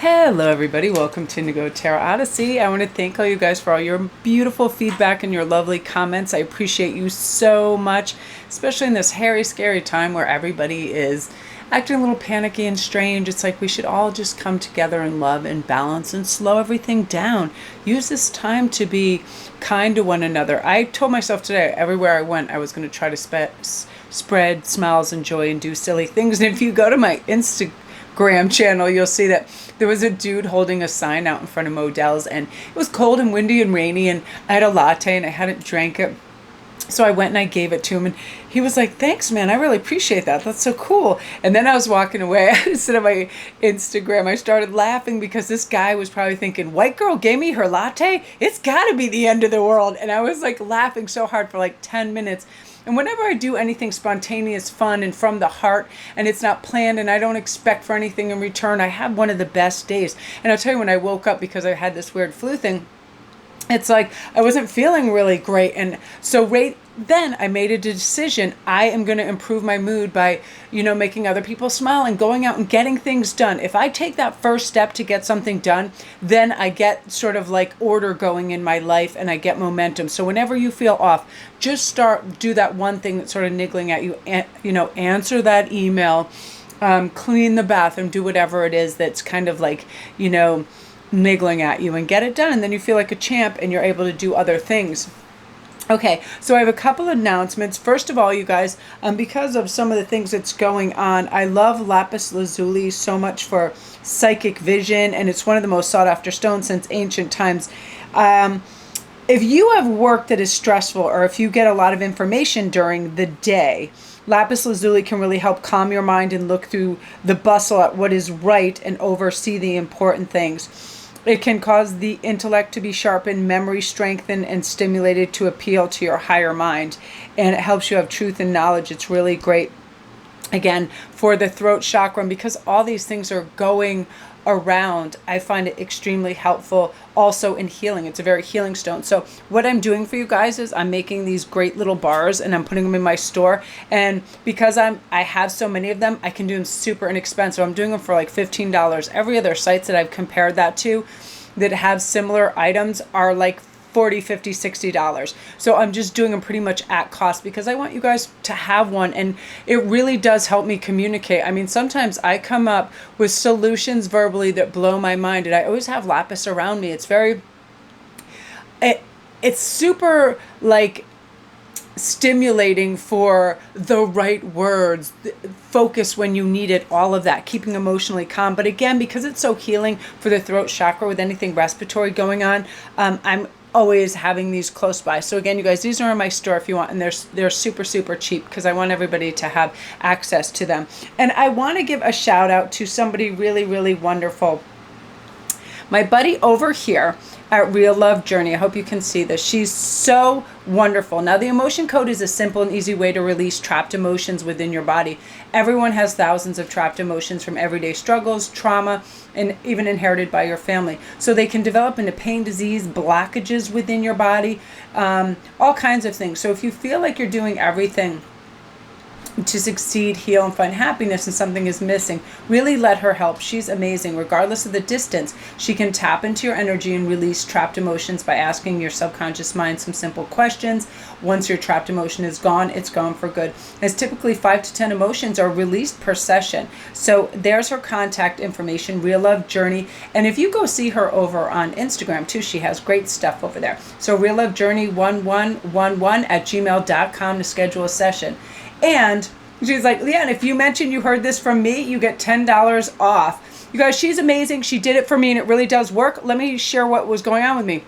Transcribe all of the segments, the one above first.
Hello everybody, welcome to Indigo Tarot Odyssey. I want to thank all you guys for all your beautiful feedback and your lovely comments. I appreciate you so much, especially in this hairy, scary time where everybody is acting a little panicky and strange. It's like we should all just come together in love and balance and slow everything down. Use this time to be kind to one another. I told myself today, everywhere I went, I was going to try to spread smiles and joy and do silly things. And if you go to my Instagram channel, you'll see that there was a dude holding a sign out in front of Modell's, and it was cold and windy and rainy, and I had a latte and I hadn't drank it. So I went and I gave it to him, and he was like, "Thanks, man. I really appreciate that. That's so cool." And then I was walking away. I said on my Instagram, I started laughing because this guy was probably thinking, "White girl gave me her latte? It's got to be the end of the world." And I was like laughing so hard for like 10 minutes. And whenever I do anything spontaneous, fun, and from the heart, and it's not planned, and I don't expect for anything in return, I have one of the best days. And I'll tell you, when I woke up, because I had this weird flu thing, it's like I wasn't feeling really great. And so right then I made a decision. I am going to improve my mood by, making other people smile and going out and getting things done. If I take that first step to get something done, then I get sort of like order going in my life and I get momentum. So whenever you feel off, just do that one thing that's sort of niggling at you. Answer that email, clean the bathroom, do whatever it is that's kind of like, niggling at you, and get it done, and then you feel like a champ and you're able to do other things. Okay, so I have a couple announcements. First of all, you guys, because of some of the things that's going on, I love Lapis lazuli so much for psychic vision, and it's one of the most sought after stones since ancient times. If you have work that is stressful, or if you get a lot of information during the day, Lapis lazuli can really help calm your mind and look through the bustle at what is right and oversee the important things. It can cause the intellect to be sharpened, memory strengthened, and stimulated to appeal to your higher mind. And it helps you have truth and knowledge. It's really great, again, for the throat chakra. And because all these things are going around, I find it extremely helpful also in healing. It's a very healing stone. So what I'm doing for you guys is I'm making these great little bars and I'm putting them in my store. And because I have so many of them, I can do them super inexpensive. I'm doing them for like $15. Every other sites that I've compared that to that have similar items are like $40, $50, $60. So I'm just doing them pretty much at cost because I want you guys to have one, and it really does help me communicate. I mean, sometimes I come up with solutions verbally that blow my mind, and I always have Lapis around me. It's super like stimulating for the right words, focus when you need it, all of that, keeping emotionally calm. But again, because it's so healing for the throat chakra with anything respiratory going on, I'm always having these close by. So again, you guys, these are in my store if you want, and they're super, super cheap because I want everybody to have access to them. And I want to give a shout out to somebody really, really wonderful. My buddy over here at Real Love Journey. I hope you can see this. She's so wonderful. Now, the emotion code is a simple and easy way to release trapped emotions within your body. Everyone has thousands of trapped emotions from everyday struggles, trauma, and even inherited by your family. So they can develop into pain, disease, blockages within your body, all kinds of things. So if you feel like you're doing everything to succeed, heal, and find happiness and something is missing, really let her help. She's amazing. Regardless of the distance, she can tap into your energy and release trapped emotions by asking your subconscious mind some simple questions. Once your trapped emotion is gone, it's gone for good. As typically 5 to 10 emotions are released per session. So there's her contact information, Real Love Journey. And if you go see her over on Instagram too, she has great stuff over there. So Real Love Journey 1111 at gmail.com to schedule a session. And she's like, "Leanne, if you mention you heard this from me, you get $10 off." You guys, she's amazing. She did it for me, and it really does work. Let me share what was going on with me.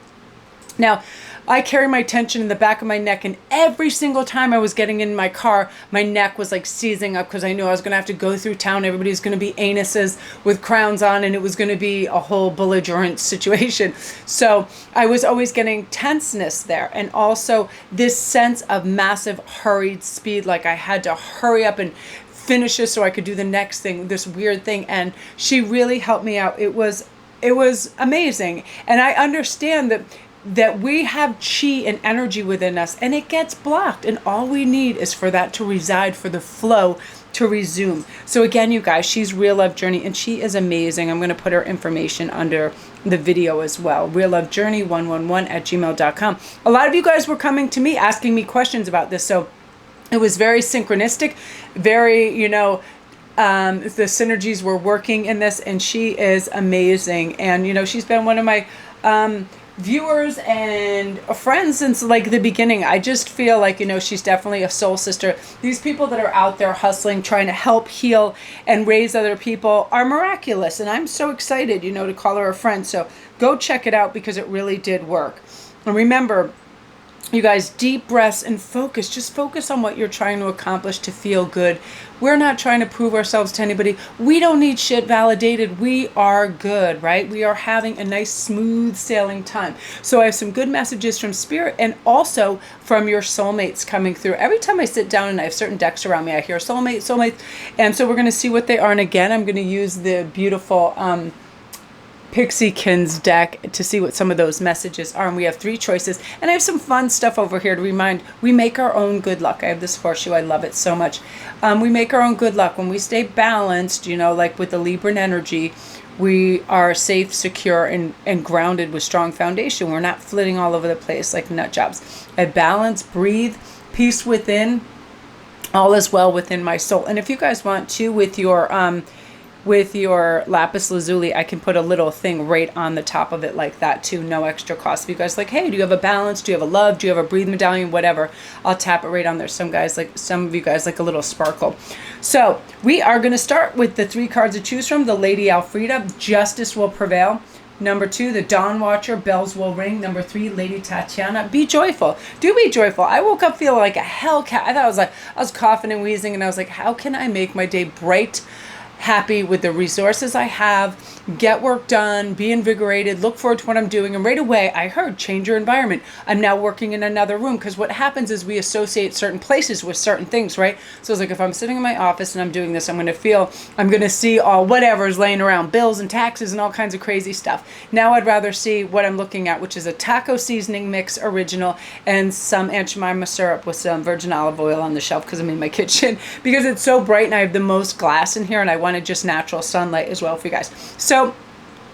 Now, I carry my tension in the back of my neck, and every single time I was getting in my car, my neck was like seizing up because I knew I was going to have to go through town. Everybody's going to be anuses with crowns on, and it was going to be a whole belligerent situation. So I was always getting tenseness there, and also this sense of massive hurried speed, like I had to hurry up and finish this so I could do the next thing, this weird thing. And she really helped me out. It was amazing. And I understand that that we have chi and energy within us, and it gets blocked, and all we need is for that to reside, for the flow to resume. So again, you guys, she's Real Love Journey, and she is amazing. I'm going to put her information under the video as well. Real Love Journey 111@gmail.com. A lot of you guys were coming to me asking me questions about this, so it was very synchronistic, very, the synergies were working in this, and she is amazing. And she's been one of my viewers and friends since like the beginning. I just feel like she's definitely a soul sister. These people that are out there hustling, trying to help heal and raise other people are miraculous, and I'm so excited to call her a friend. So go check it out, because it really did work. And remember, you guys, deep breaths and focus. Just focus on what you're trying to accomplish to feel good. We're not trying to prove ourselves to anybody. We don't need shit validated. We are good, right? We are having a nice, smooth sailing time. So I have some good messages from Spirit, and also from your soulmates coming through. Every time I sit down and I have certain decks around me, I hear soulmates. And so we're going to see what they are. And again, I'm going to use the beautiful Pixiekins deck to see what some of those messages are. And we have 3 choices, and I have some fun stuff over here to remind we make our own good luck. I have this horseshoe, I love it so much. We make our own good luck when we stay balanced, like with the Libran energy. We are safe, secure, and grounded with strong foundation. We're not flitting all over the place like nut jobs. I balance, breathe, peace within, all is well within my soul. And if you guys want to, with your lapis lazuli, I can put a little thing right on the top of it like that too, no extra cost. If you guys like, hey, do you have a balance? Do you have a love? Do you have a breathe medallion? Whatever, I'll tap it right on there. Some of you guys like a little sparkle. So we are going to start with the 3 cards to choose from. The Lady Alfreda, Justice will prevail. Number 2, the Dawn Watcher, bells will ring. Number 3, Lady Tatiana, be joyful. Do be joyful. I woke up feeling like a hellcat. I was coughing and wheezing, and I was like, how can I make my day bright, happy with the resources I have, get work done, be invigorated, look forward to what I'm doing. And right away, I heard change your environment. I'm now working in another room, because what happens is we associate certain places with certain things, right? So it's like, if I'm sitting in my office and I'm doing this, I'm going to see all whatever's laying around, bills and taxes and all kinds of crazy stuff. Now I'd rather see what I'm looking at, which is a taco seasoning mix original and some Aunt Jemima syrup with some virgin olive oil on the shelf, because I'm in my kitchen, because it's so bright and I have the most glass in here, and I wanted just natural sunlight as well for you guys. So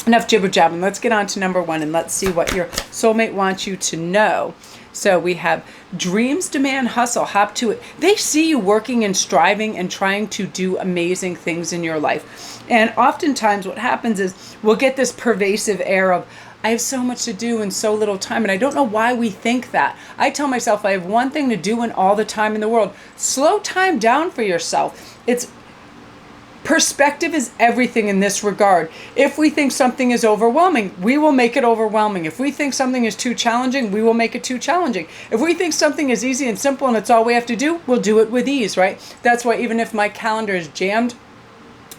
enough jibber jabbing. Let's get on to number 1, and let's see what your soulmate wants you to know. So we have dreams demand hustle. Hop to it. They see you working and striving and trying to do amazing things in your life. And oftentimes what happens is we'll get this pervasive air of, I have so much to do in so little time. And I don't know why we think that. I tell myself I have one thing to do in all the time in the world. Slow time down for yourself. Perspective is everything in this regard. If we think something is overwhelming, we will make it overwhelming. If we think something is too challenging, we will make it too challenging. If we think something is easy and simple and it's all we have to do, we'll do it with ease, right? That's why even if my calendar is jammed,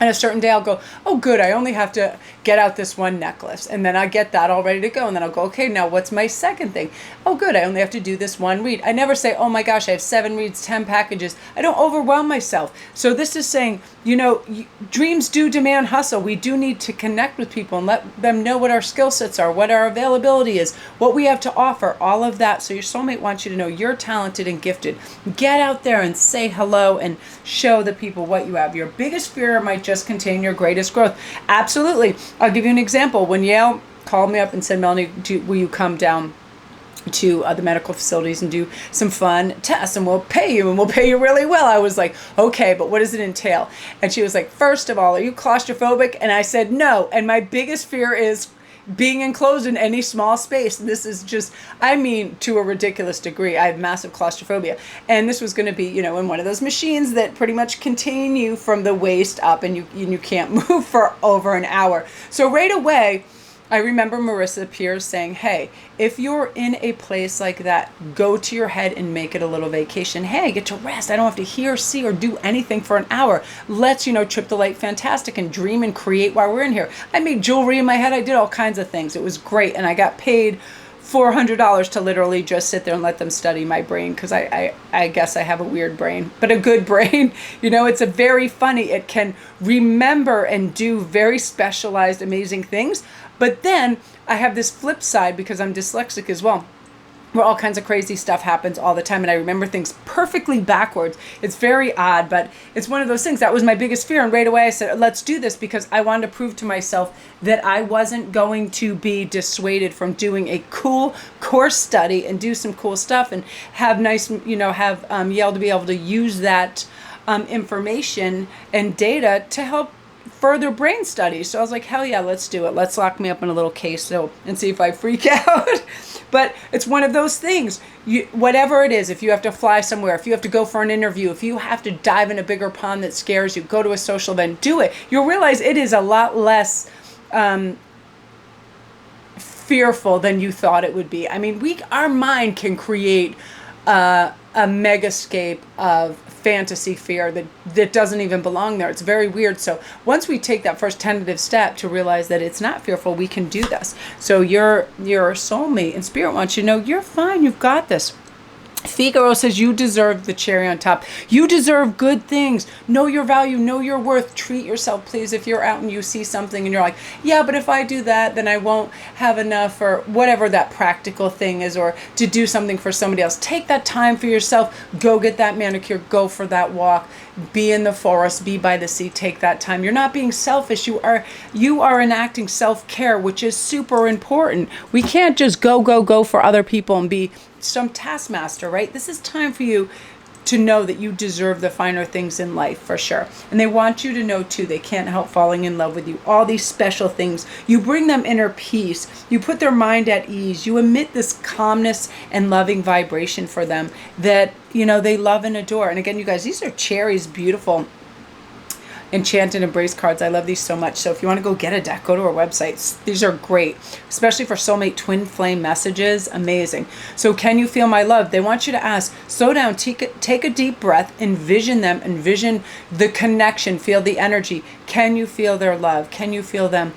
and a certain day I'll go, oh good, I only have to get out this one necklace. And then I get that all ready to go. And then I'll go, okay, now what's my second thing? Oh good, I only have to do this one read. I never say, oh my gosh, I have 7 reads, 10 packages. I don't overwhelm myself. So this is saying, dreams do demand hustle. We do need to connect with people and let them know what our skill sets are, what our availability is, what we have to offer, all of that. So your soulmate wants you to know you're talented and gifted. Get out there and say hello and show the people what you have. Your biggest fear might just contain your greatest growth. Absolutely. I'll give you an example. When Yale called me up and said, Melanie, will you come down to the medical facilities and do some fun tests, and we'll pay you really well. I was like, okay, but what does it entail? And she was like, first of all, are you claustrophobic? And I said, no. And my biggest fear is being enclosed in any small space. This is just, to a ridiculous degree. I have massive claustrophobia. And this was going to be, in one of those machines that pretty much contain you from the waist up, and you can't move for over an hour. So right away, I remember Marissa Pierce saying, hey, if you're in a place like that, go to your head and make it a little vacation. Hey, get to rest. I don't have to hear, see, or do anything for an hour. Let's, trip the light fantastic and dream and create while we're in here. I made jewelry in my head. I did all kinds of things. It was great. And I got paid $400 to literally just sit there and let them study my brain, because I guess I have a weird brain, but a good brain. It's a very funny, it can remember and do very specialized, amazing things. But then I have this flip side, because I'm dyslexic as well, where all kinds of crazy stuff happens all the time, and I remember things perfectly backwards. It's very odd, but it's one of those things. That was my biggest fear, and right away I said, let's do this, because I wanted to prove to myself that I wasn't going to be dissuaded from doing a cool course study and do some cool stuff and have nice, have Yale to be able to use that information and data to help further brain studies. So I was like, hell yeah, let's do it. Let's lock me up in a little case and see if I freak out. But it's one of those things. Whatever it is, if you have to fly somewhere, if you have to go for an interview, if you have to dive in a bigger pond that scares you, go to a social event, do it. You'll realize it is a lot less fearful than you thought it would be. I mean, our mind can create a megascape of fantasy fear that doesn't even belong there. It's very weird. So once we take that first tentative step to realize that it's not fearful, we can do this. So your soulmate and spirit wants you to know you're fine. You've got this. Figaro says you deserve the cherry on top. You deserve good things. Know your value, know your worth. Treat yourself, please. If you're out and you see something and you're like, yeah, but if I do that, then I won't have enough, or whatever that practical thing is, or to do something for somebody else. Take that time for yourself. Go get that manicure. Go for that walk. Be in the forest. Be by the sea. Take that time. You're not being selfish. You are enacting self-care, which is super important. We can't just go for other people and be some taskmaster, right? This is time for you to know that you deserve the finer things in life, for sure. And they want you to know too, they can't help falling in love with you. All these special things. You bring them inner peace. You put their mind at ease. You emit this calmness and loving vibration for them that, they love and adore. And again, you guys, these are cherries, beautiful Enchanted Embrace cards. I love these so much. So if you want to go get a deck, go to our website. These are great, especially for soulmate twin flame messages. Amazing. So can you feel my love? They want you to ask, slow down, take a deep breath, envision them, envision the connection, feel the energy. Can you feel their love? Can you feel them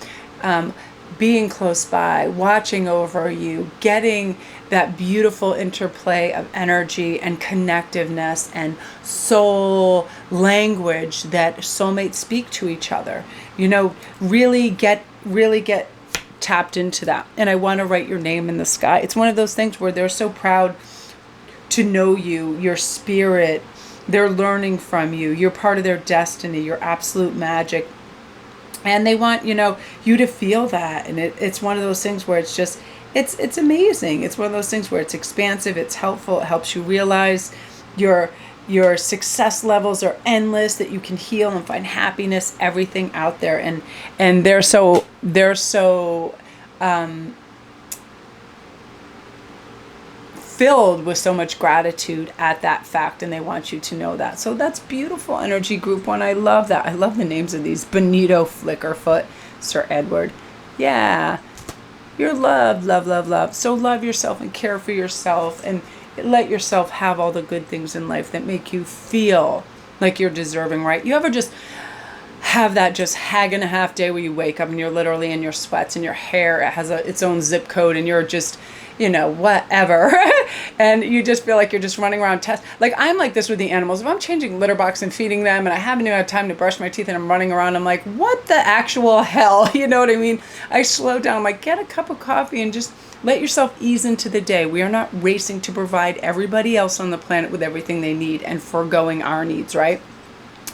being close by, watching over you, getting that beautiful interplay of energy and connectiveness and soul language that soulmates speak to each other. Really get tapped into that. And I want to write your name in the sky. It's one of those things where they're so proud to know you, your spirit. They're learning from you. You're part of their destiny. You're absolute magic. And they want, you to feel that. And it's one of those things where it's just, it's amazing. It's one of those things where it's expansive, it's helpful, it helps you realize your success levels are endless, that you can heal and find happiness, everything out there. And they're so filled with so much gratitude at that fact, and they want you to know that. So that's beautiful energy, group one. I love that. I love the names of these. Benito Flickerfoot, Sir Edward. Yeah. You're loved, love, love, love. So love yourself and care for yourself, and let yourself have all the good things in life that make you feel like you're deserving, right? You ever just have that just hag and a half day where you wake up and you're literally in your sweats and your hair has its own zip code and you're just, whatever. And you just feel like you're just running around like I'm like this with the animals. If I'm changing litter box and feeding them and I haven't even had time to brush my teeth and I'm running around, I'm like, what the actual hell? You know what I mean? I slow down. I'm like, get a cup of coffee and just let yourself ease into the day. We are not racing to provide everybody else on the planet with everything they need and foregoing our needs, right?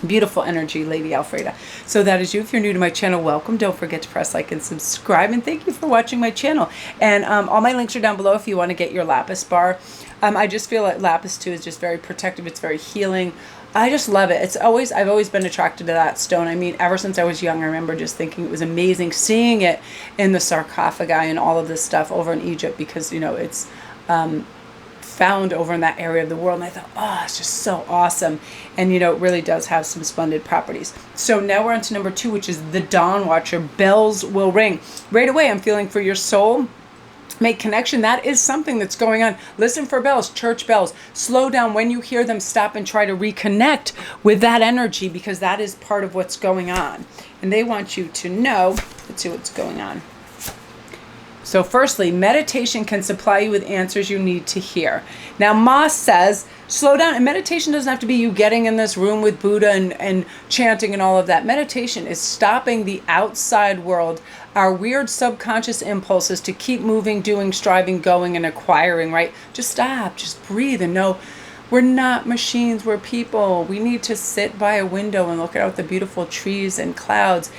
Beautiful energy, Lady Alfreda. So that is you. If you're new to my channel, welcome. Don't forget to press like and subscribe. And thank you for watching my channel. And all my links are down below if you want to get your Lapis bar. I just feel like Lapis too is just very protective. It's very healing. I just love it. I've always been attracted to that stone. I mean, ever since I was young, I remember just thinking it was amazing seeing it in the sarcophagi and all of this stuff over in Egypt, because it's found over in that area of the world, and I thought, oh, it's just so awesome. And it really does have some splendid properties. So now we're on to number 2, which is the Dawn Watcher. Bells will ring. Right away, I'm feeling for your soul. Make connection. That is something that's going on. Listen for bells, church bells. Slow down when you hear them. Stop and try to reconnect with that energy, because that is part of what's going on. And they want you to know. Let's see what's going on. So firstly, meditation can supply you with answers you need to hear. Now, Moss says, slow down. And meditation doesn't have to be you getting in this room with Buddha and chanting and all of that. Meditation is stopping the outside world, our weird subconscious impulses to keep moving, doing, striving, going, and acquiring, right? Just stop, just breathe and know we're not machines, we're people. We need to sit by a window and look out the beautiful trees and clouds.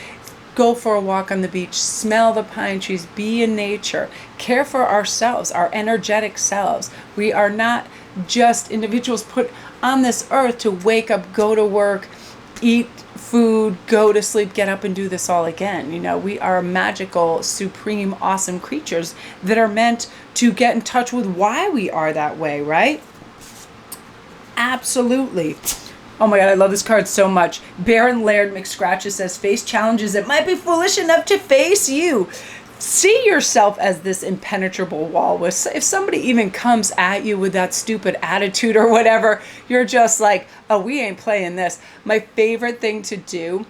Go for a walk on the beach, smell the pine trees, be in nature, care for ourselves, our energetic selves. We are not just individuals put on this earth to wake up, go to work, eat food, go to sleep, get up and do this all again. You know, we are magical, supreme, awesome creatures that are meant to get in touch with why we are that way, right? Absolutely. Oh my God, I love this card so much. Baron Laird McScratches says, face challenges that might be foolish enough to face you. See yourself as this impenetrable wall. If somebody even comes at you with that stupid attitude or whatever, you're just like, oh, we ain't playing this. My favorite thing to do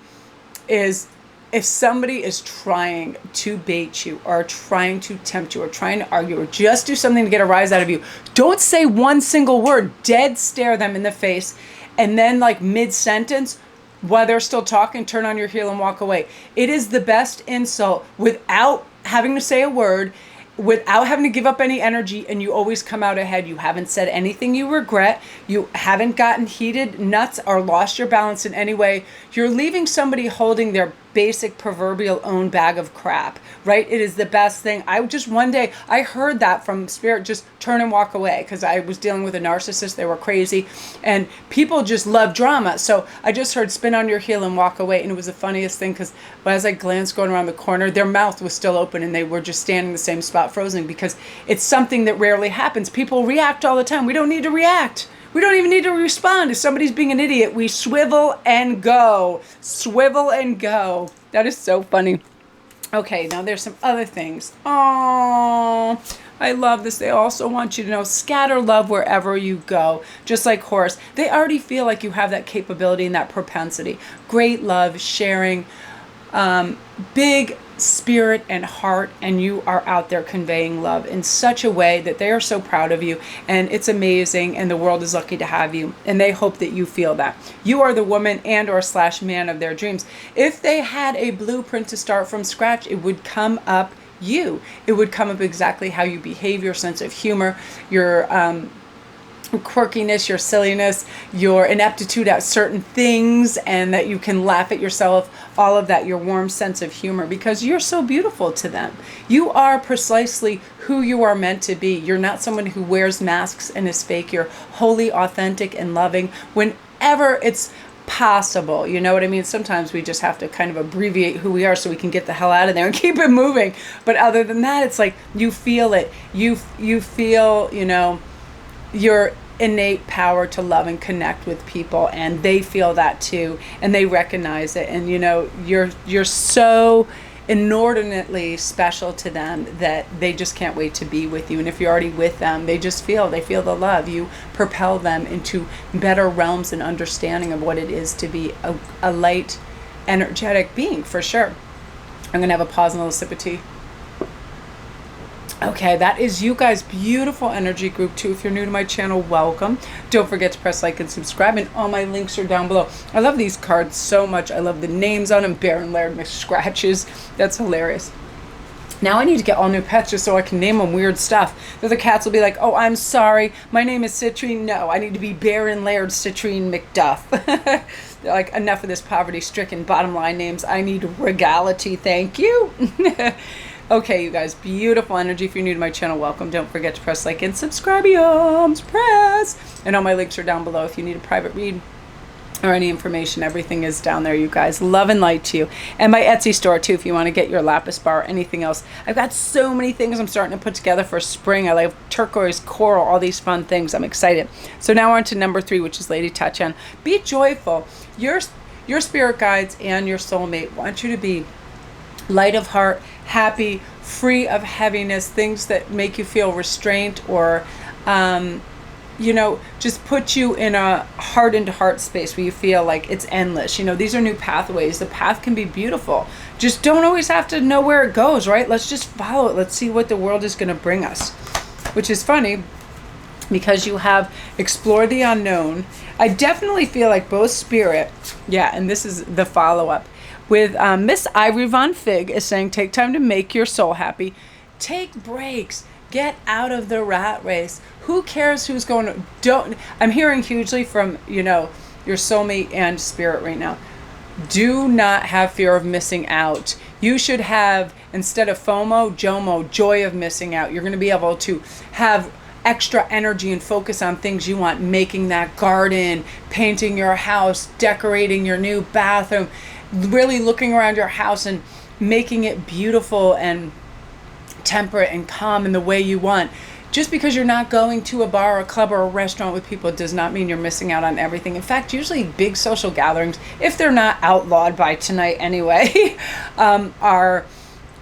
is if somebody is trying to bait you or trying to tempt you or trying to argue or just do something to get a rise out of you, don't say one single word. Dead stare them in the face. And then like mid-sentence, while they're still talking, turn on your heel and walk away. It is the best insult without having to say a word, without having to give up any energy, and you always come out ahead. You haven't said anything you regret. You haven't gotten heated, nuts, or lost your balance in any way. You're leaving somebody holding their basic proverbial own bag of crap, right? It is the best thing. One day I heard that from Spirit, just turn and walk away, because I was dealing with a narcissist. They were crazy and people just love drama. So I just heard spin on your heel and walk away. And it was the funniest thing, because as I glanced going around the corner, their mouth was still open and they were just standing in the same spot frozen, because it's something that rarely happens. People react all the time. We don't need to react. We don't even need to respond. If somebody's being an idiot, we swivel and go. Swivel and go. That is so funny. Okay, now there's some other things. Oh, I love this. They also want you to know, scatter love wherever you go. Just like Horus. They already feel like you have that capability and that propensity. Great love, sharing, big spirit and heart, and you are out there conveying love in such a way that they are so proud of you, and it's amazing, and the world is lucky to have you, and they hope that you feel that you are the woman and or / man of their dreams. If they had a blueprint to start from scratch, it would come up it would come up exactly how you behave, your sense of humor, your quirkiness, your silliness, your ineptitude at certain things, and that you can laugh at yourself, all of that, your warm sense of humor, because you're so beautiful to them. You are precisely who you are meant to be. You're not someone who wears masks and is fake. You're wholly authentic and loving whenever it's possible. You know what I mean? Sometimes we just have to kind of abbreviate who we are so we can get the hell out of there and keep it moving. But other than that, it's like you feel it. You feel, your innate power to love and connect with people, and they feel that too, and they recognize it, and you're so inordinately special to them that they just can't wait to be with you. And if you're already with them, they feel the love. You propel them into better realms and understanding of what it is to be a light, energetic being, for sure. I'm gonna have a pause and a little sip of tea. Okay, that is you guys' beautiful energy group too. If you're new to my channel, welcome. Don't forget to press like and subscribe, and all my links are down below. I love these cards so much. I love the names on them. Baron Laird McScratches. That's hilarious. Now I need to get all new pets just so I can name them weird stuff. The other cats will be like, oh, I'm sorry, my name is Citrine. No, I need to be Baron Laird Citrine McDuff. They're like, enough of this poverty-stricken bottom line names. I need regality, thank you. Okay, you guys, beautiful energy. If you're new to my channel, welcome. Don't forget to press like and subscribe. Press. And all my links are down below if you need a private read or any information. Everything is down there, you guys. Love and light to you. And my Etsy store, too, if you want to get your Lapis bar or anything else. I've got so many things I'm starting to put together for spring. I like turquoise, coral, all these fun things. I'm excited. So now we're on to number 3, which is Lady Tatiana. Be joyful. Your spirit guides and your soulmate want you to be light of heart, happy, free of heaviness, things that make you feel restraint or, just put you in a heart into heart space where you feel like it's endless. These are new pathways. The path can be beautiful. just don't always have to know where it goes, right? Let's just follow it. Let's see what the world is going to bring us. Which is funny because you have Explore the Unknown. I definitely feel like both Spirit, yeah, and this is the follow-up, with Miss Ivory Von Fig is saying, take time to make your soul happy. Take breaks. Get out of the rat race. Who cares who's going to... I'm hearing hugely from, your soulmate and Spirit right now. Do not have fear of missing out. You should have, instead of FOMO, JOMO, joy of missing out. You're going to be able to have extra energy and focus on things you want. Making that garden, painting your house, decorating your new bathroom, really looking around your house and making it beautiful and temperate and calm in the way you want. Just because you're not going to a bar or a club or a restaurant with people does not mean you're missing out on everything. In fact, usually big social gatherings, if they're not outlawed by tonight anyway, are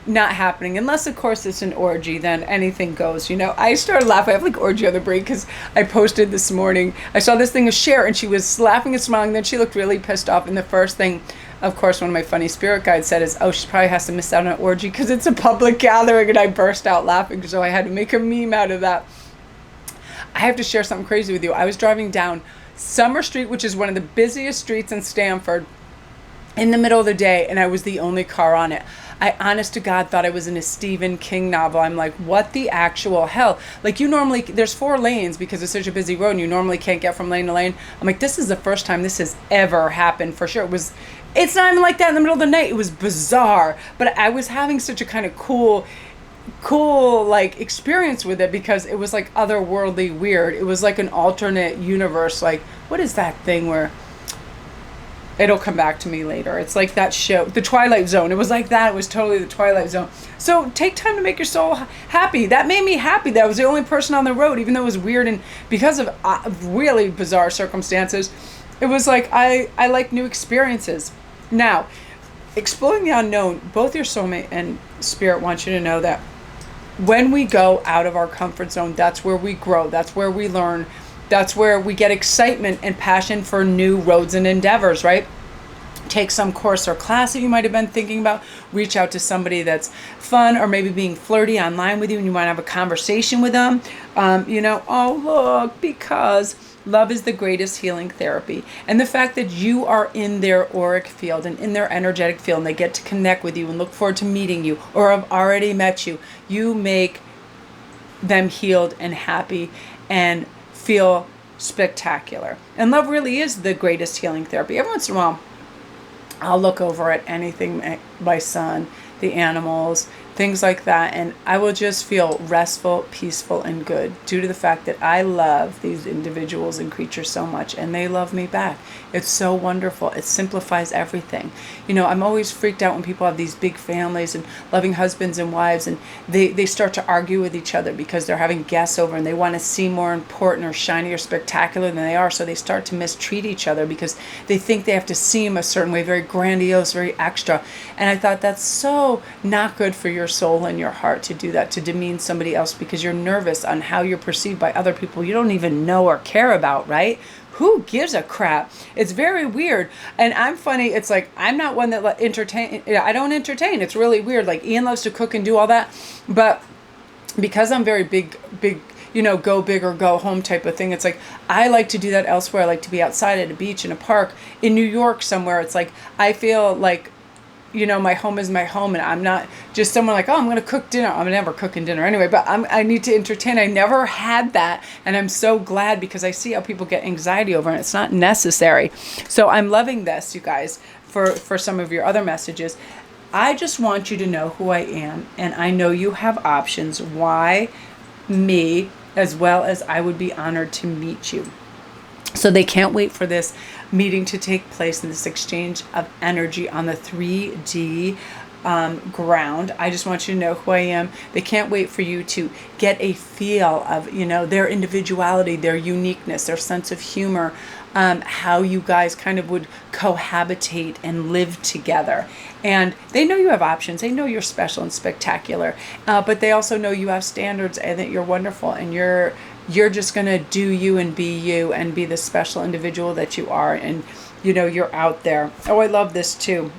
not happening. Unless, of course, it's an orgy, then anything goes. I started laughing. I have like orgy on the break because I posted this morning. I saw this thing of Cher and she was laughing and smiling. Then she looked really pissed off. And the first thing, of course, one of my funny spirit guides said is, oh, she probably has to miss out on an orgy because it's a public gathering. And I burst out laughing, so I had to make a meme out of that. I have to share something crazy with you. I was driving down Summer Street, which is one of the busiest streets in Stamford, in the middle of the day, and I was the only car on it. I, honest to God, thought I was in a Stephen King novel. I'm like, what the actual hell? Like, there's 4 lanes because it's such a busy road and you normally can't get from lane to lane. I'm like, this is the first time this has ever happened for sure. It's not even like that in the middle of the night. It was bizarre, but I was having such a kind of cool like experience with it because it was like otherworldly weird. It was like an alternate universe. Like, what is that thing where... It'll come back to me later. It's like that show, The Twilight Zone. It was like that. It was totally The Twilight Zone. So take time to make your soul happy. That made me happy that I was the only person on the road, even though it was weird and because of really bizarre circumstances. It was like I like new experiences. Now, exploring the unknown, both your soulmate and Spirit want you to know that when we go out of our comfort zone, that's where we grow. That's where we learn. That's where we get excitement and passion for new roads and endeavors, right? Take some course or class that you might have been thinking about. Reach out to somebody that's fun or maybe being flirty online with you and you want to have a conversation with them. Oh, look, because love is the greatest healing therapy. And the fact that you are in their auric field and in their energetic field and they get to connect with you and look forward to meeting you or have already met you, you make them healed and happy and feel spectacular. And love really is the greatest healing therapy. Every once in a while, I'll look over at anything, my son, the animals, things like that, and I will just feel restful, peaceful, and good due to the fact that I love these individuals and creatures so much, and they love me back. It's so wonderful. It simplifies everything. I'm always freaked out when people have these big families and loving husbands and wives, and they start to argue with each other because they're having guests over and they want to seem more important or shiny or spectacular than they are, so they start to mistreat each other because they think they have to seem a certain way, very grandiose, very extra. And I thought that's so not good for your soul and your heart to do that, to demean somebody else because you're nervous on how you're perceived by other people you don't even know or care about, right? Who gives a crap? It's very weird. And I'm funny. It's like, I'm not one that entertain. I don't entertain. It's really weird. Like, Ian loves to cook and do all that. But because I'm very big, go big or go home type of thing. It's like, I like to do that elsewhere. I like to be outside at a beach, in a park, in New York somewhere. It's like, I feel like, my home is my home, and I'm not just someone like, oh, I'm going to cook dinner. I'm never cooking dinner anyway, but I need to entertain. I never had that, and I'm so glad because I see how people get anxiety over it, and it's not necessary. So I'm loving this, you guys, for some of your other messages. I just want you to know who I am, and I know you have options. Why me, as well as I would be honored to meet you. So they can't wait for this meeting to take place in this exchange of energy on the 3D ground. I just want you to know who I am. They can't wait for you to get a feel of, their individuality, their uniqueness, their sense of humor, how you guys kind of would cohabitate and live together. And they know you have options. They know you're special and spectacular, but they also know you have standards and that you're wonderful and you're just going to do you and be the special individual that you are. And, you're out there. Oh, I love this too.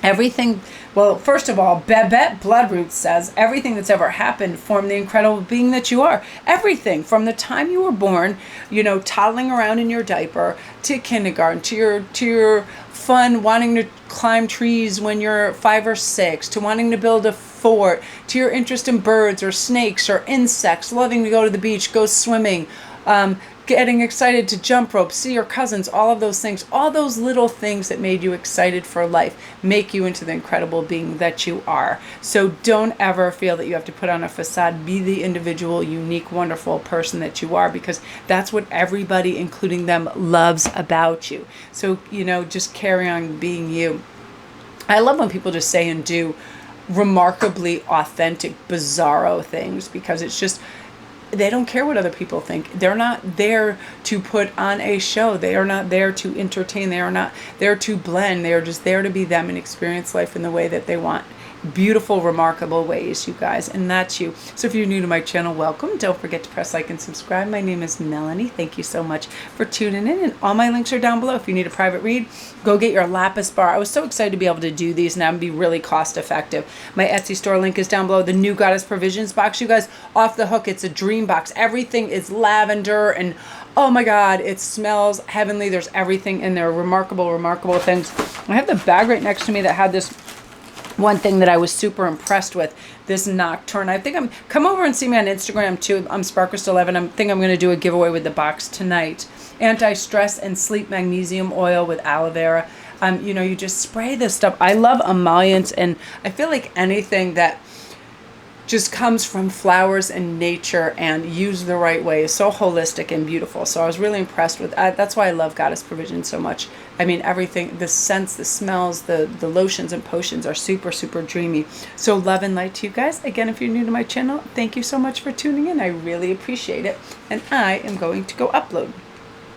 Everything, well, first of all, Babette Bloodroot says everything that's ever happened formed the incredible being that you are. Everything from the time you were born, toddling around in your diaper, to kindergarten, to your fun wanting to climb trees when you're 5 or 6, to wanting to build a fort, to your interest in birds or snakes or insects, loving to go to the beach, go swimming, getting excited to jump rope, see your cousins, all of those things, all those little things that made you excited for life make you into the incredible being that you are. So don't ever feel that you have to put on a facade. Be the individual, unique, wonderful person that you are, because that's what everybody, including them, loves about you. So, just carry on being you. I love when people just say and do remarkably authentic, bizarro things, because it's just, they don't care what other people think. They're not there to put on a show. They are not there to entertain. They are not there to blend. They are just there to be them and experience life in the way that they want. Beautiful, remarkable ways, you guys, and that's you. So if you're new to my channel, welcome. Don't forget to press like and subscribe. My name is Melanie. Thank you so much for tuning in, and all my links are down below. If you need a private read, go get your Lapis bar. I was so excited to be able to do these now and be really cost effective. My Etsy store link is down below. The new Goddess Provisions box, you guys, off the hook. It's a dream box. Everything is lavender, and oh my God, it smells heavenly. There's everything in there. Remarkable, remarkable things. I have the bag right next to me that had this one thing that I was super impressed with, this Nocturne. I think come over and see me on Instagram too. I'm Sparkrist11. I think I'm going to do a giveaway with the box tonight. Anti-stress and sleep magnesium oil with aloe vera. You just spray this stuff. I love emollients, and I feel like anything that just comes from flowers and nature and used the right way is so holistic and beautiful. So I was really impressed with that's why I love Goddess Provision so much. I mean, everything, the scents, the smells, the lotions and potions are super, super dreamy. So love and light to you guys. Again, if you're new to my channel, thank you so much for tuning in. I really appreciate it. And I am going to go upload.